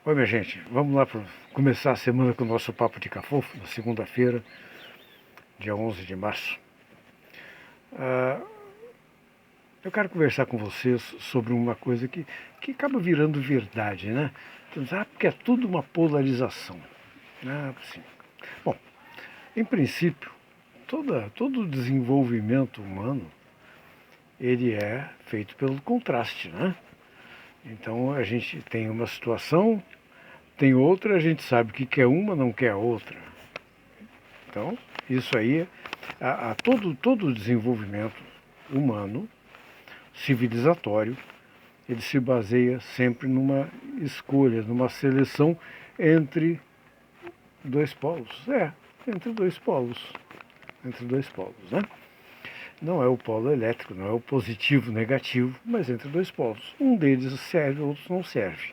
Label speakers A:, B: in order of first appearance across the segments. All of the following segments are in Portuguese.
A: Oi, minha gente, vamos lá para começar a semana com o nosso Papo de Cafofo, na segunda-feira, dia 11 de março. Eu quero conversar com vocês sobre uma coisa que acaba virando verdade, né? Porque é tudo uma polarização. Assim. Bom, em princípio, todo desenvolvimento humano, ele é feito pelo contraste, né? Então a gente tem uma situação, tem outra, a gente sabe que quer uma, não quer a outra. Então, isso aí, todo desenvolvimento humano, civilizatório, ele se baseia sempre numa escolha, numa seleção entre dois polos. Entre dois polos. Entre dois polos, né? Não é o polo elétrico, não é o positivo, negativo, mas entre dois polos. Um deles serve, outro não serve.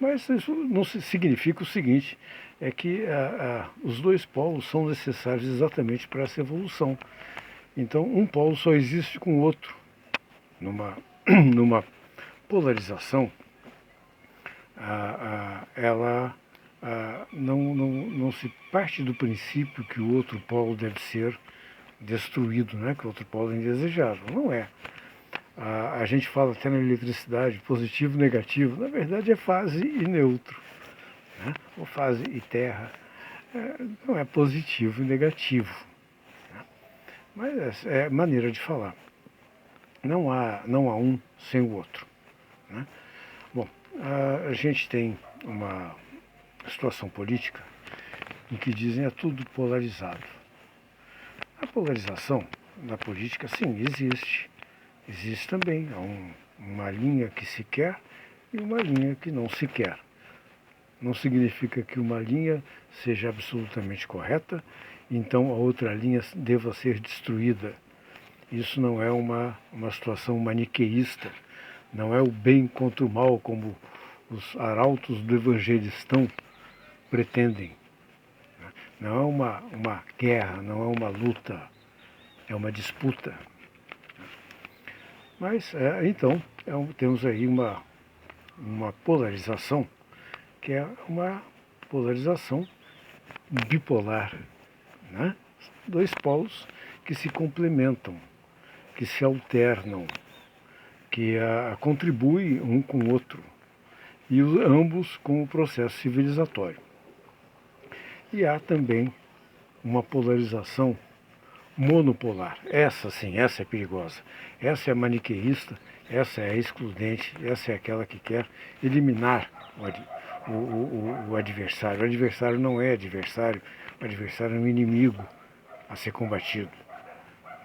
A: Mas isso não significa o seguinte, é que os dois polos são necessários exatamente para essa evolução. Então, um polo só existe com o outro. Numa polarização, ela não se parte do princípio que o outro polo deve ser destruído, né? Que o outro polo é indesejável. Não é. A gente fala até na eletricidade, positivo e negativo, na verdade é fase e neutro, né? Ou fase e terra. Não é positivo e negativo, né? Mas é maneira de falar. Não há um sem o outro, né? Bom, a gente tem uma situação política em que dizem é tudo polarizado. A polarização na política, sim, existe. Existe também uma linha que se quer e uma linha que não se quer. Não significa que uma linha seja absolutamente correta, então a outra linha deva ser destruída. Isso não é uma situação maniqueísta, não é o bem contra o mal, como os arautos do evangelistão pretendem. Não é uma guerra, não é uma luta, é uma disputa. Mas, então, temos aí uma polarização, que é uma polarização bipolar, né? Dois polos que se complementam, que se alternam, que contribuem um com o outro, e ambos com o processo civilizatório. E há também uma polarização monopolar. Essa sim, essa é perigosa. Essa é maniqueísta, essa é excludente, essa é aquela que quer eliminar o adversário. O adversário não é adversário, o adversário é um inimigo a ser combatido,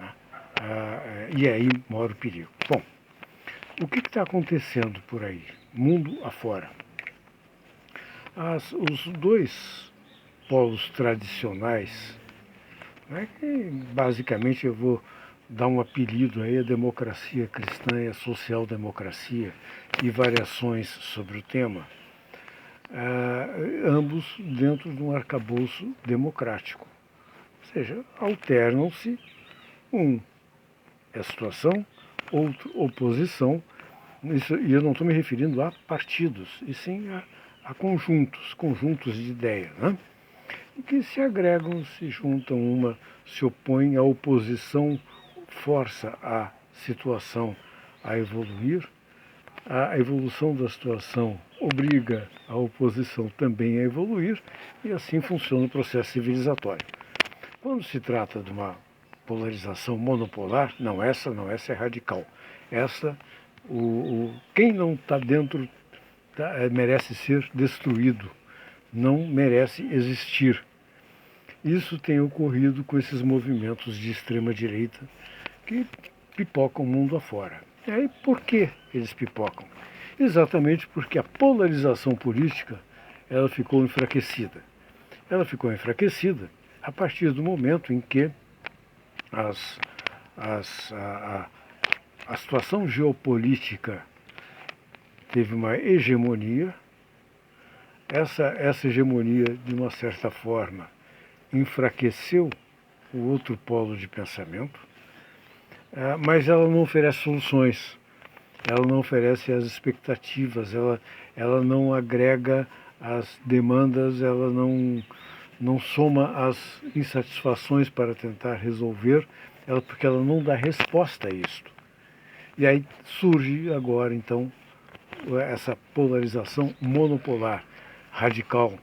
A: né? E aí mora o perigo. Bom, o que está acontecendo por aí, mundo afora? Os dois polos tradicionais, né, que basicamente eu vou dar um apelido aí, a democracia cristã e a social-democracia, e variações sobre o tema, ambos dentro de um arcabouço democrático. Ou seja, alternam-se, um é situação, outro oposição, e eu não estou me referindo a partidos, e sim a conjuntos de ideias, né? Que se agregam, se juntam, uma se opõe, a oposição força a situação a evoluir, a evolução da situação obriga a oposição também a evoluir, e assim funciona o processo civilizatório. Quando se trata de uma polarização monopolar, essa é radical. Essa, quem não está dentro merece ser destruído, não merece existir. Isso tem ocorrido com esses movimentos de extrema-direita que pipocam o mundo afora. E aí, por que eles pipocam? Exatamente porque a polarização política ela ficou enfraquecida. Ela ficou enfraquecida a partir do momento em que a situação geopolítica teve uma hegemonia. Essa hegemonia, de uma certa forma, enfraqueceu o outro polo de pensamento, mas ela não oferece soluções. ela não oferece as expectativas, ela não agrega as demandas, ela não soma as insatisfações para tentar resolver, porque ela não dá resposta a isto. E aí surge agora, então, essa polarização monopolar, radical,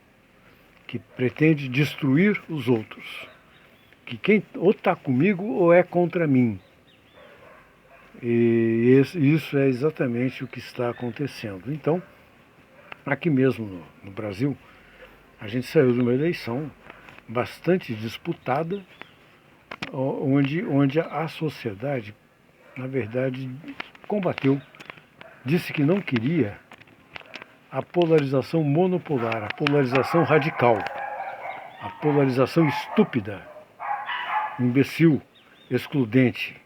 A: que pretende destruir os outros. Que quem ou está comigo ou é contra mim. E isso é exatamente o que está acontecendo. Então, aqui mesmo no Brasil, a gente saiu de uma eleição bastante disputada, onde a sociedade, na verdade, combateu, disse que não queria a polarização monopolar, a polarização radical, a polarização estúpida, imbecil, excludente.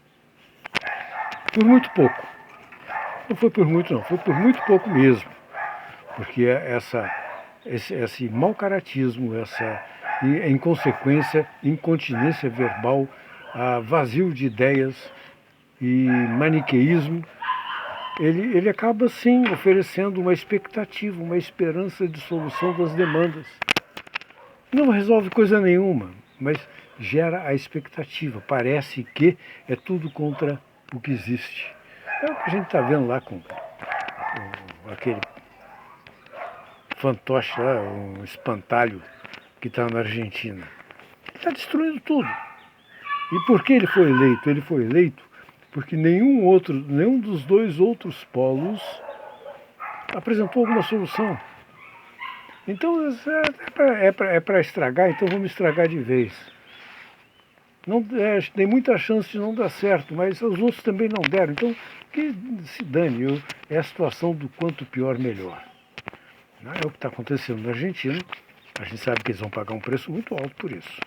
A: Por muito pouco. Não foi por muito, não, foi por muito pouco mesmo. Porque esse mau caratismo, essa inconsequência, incontinência verbal, vazio de ideias e maniqueísmo, ele acaba sim oferecendo uma expectativa, uma esperança de solução das demandas. Não resolve coisa nenhuma, mas gera a expectativa. Parece que é tudo contra o que existe. É o que a gente está vendo lá com aquele fantoche lá, um espantalho que está na Argentina. Está destruindo tudo. E por que ele foi eleito? Ele foi eleito porque nenhum dos dois outros polos apresentou alguma solução. Então é para estragar, então vamos estragar de vez. Não, tem muita chance de não dar certo, mas os outros também não deram. Então, que se dane, é a situação do quanto pior, melhor. É o que está acontecendo na Argentina. A gente sabe que eles vão pagar um preço muito alto por isso.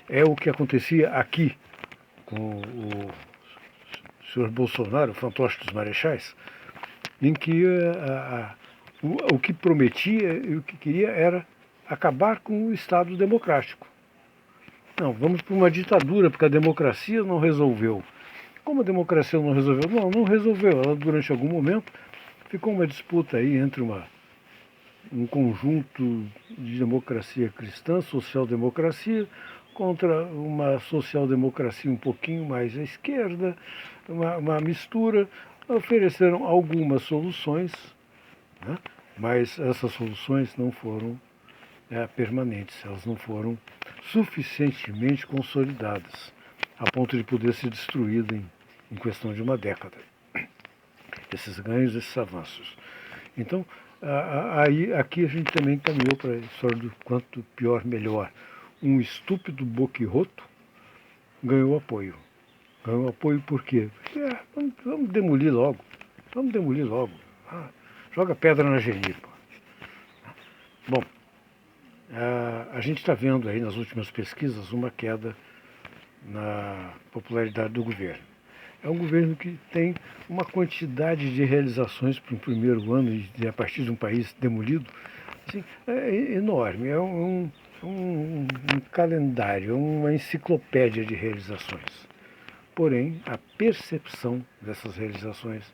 A: É o que acontecia aqui com o senhor Bolsonaro, o fantoche dos marechais, em que o que prometia e o que queria era acabar com o Estado democrático. Não, vamos para uma ditadura, porque a democracia não resolveu. Como a democracia não resolveu? Não resolveu. Ela, durante algum momento, ficou uma disputa aí entre um conjunto de democracia cristã, social-democracia, contra uma social-democracia um pouquinho mais à esquerda, uma mistura. Ofereceram algumas soluções, né? Mas essas soluções não foram permanentes, elas não foram suficientemente consolidadas, a ponto de poder ser destruída em questão de uma década. Esses ganhos, esses avanços. Então, aqui a gente também caminhou para a história do quanto pior, melhor. Um estúpido boquirroto ganhou apoio. Ganhou apoio por quê? Porque, vamos demolir logo. Vamos demolir logo. Joga pedra na genipa. Bom, a gente está vendo aí nas últimas pesquisas uma queda na popularidade do governo. É um governo que tem uma quantidade de realizações para o primeiro ano e a partir de um país demolido, assim, é enorme. É um calendário, uma enciclopédia de realizações. Porém, a percepção dessas realizações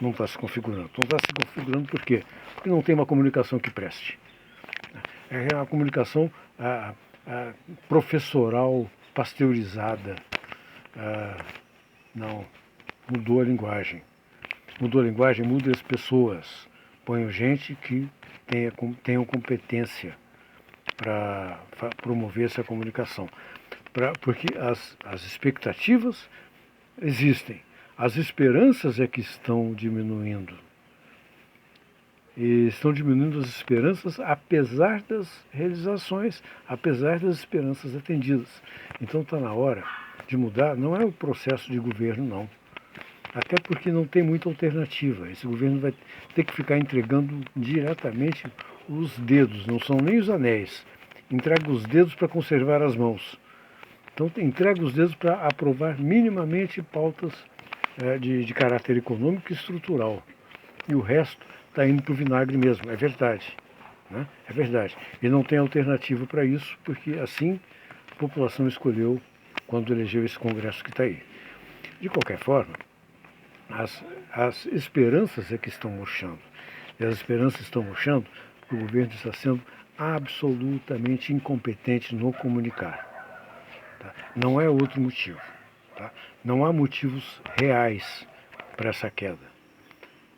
A: não está se configurando. Não está se configurando por quê? Porque não tem uma comunicação que preste. É uma comunicação professoral, pasteurizada. Não, mudou a linguagem. Mudou a linguagem, muda as pessoas. Põe gente que tenha competência para promover essa comunicação. Porque as expectativas existem, as esperanças é que estão diminuindo. E estão diminuindo as esperanças apesar das realizações, apesar das esperanças atendidas. Então está na hora de mudar, não é o processo de governo, não. Até porque não tem muita alternativa. Esse governo vai ter que ficar entregando diretamente os dedos, não são nem os anéis. Entrega os dedos para conservar as mãos. Então entrega os dedos para aprovar minimamente pautas de caráter econômico e estrutural. E o resto está indo para o vinagre mesmo, é verdade. Né? É verdade. E não tem alternativa para isso, porque assim a população escolheu quando elegeu esse Congresso que está aí. De qualquer forma, as esperanças é que estão murchando. E as esperanças estão murchando porque o governo está sendo absolutamente incompetente no comunicar. Tá? Não é outro motivo. Tá? Não há motivos reais para essa queda.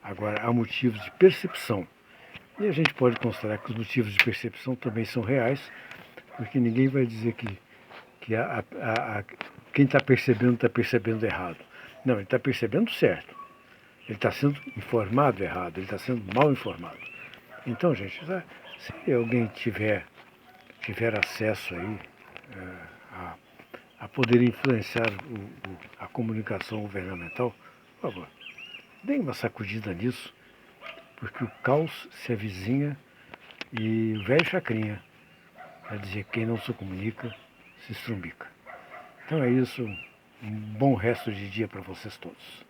A: Agora, há motivos de percepção. E a gente pode considerar que os motivos de percepção também são reais, porque ninguém vai dizer que quem está percebendo errado. Não, ele está percebendo certo. Ele está sendo informado errado, ele está sendo mal informado. Então, gente, se alguém tiver acesso aí a poder influenciar a comunicação governamental, por favor, dê uma sacudida nisso, porque o caos se avizinha e o velho chacrinha, a dizer que quem não se comunica se estrumbica. Então é isso, um bom resto de dia para vocês todos.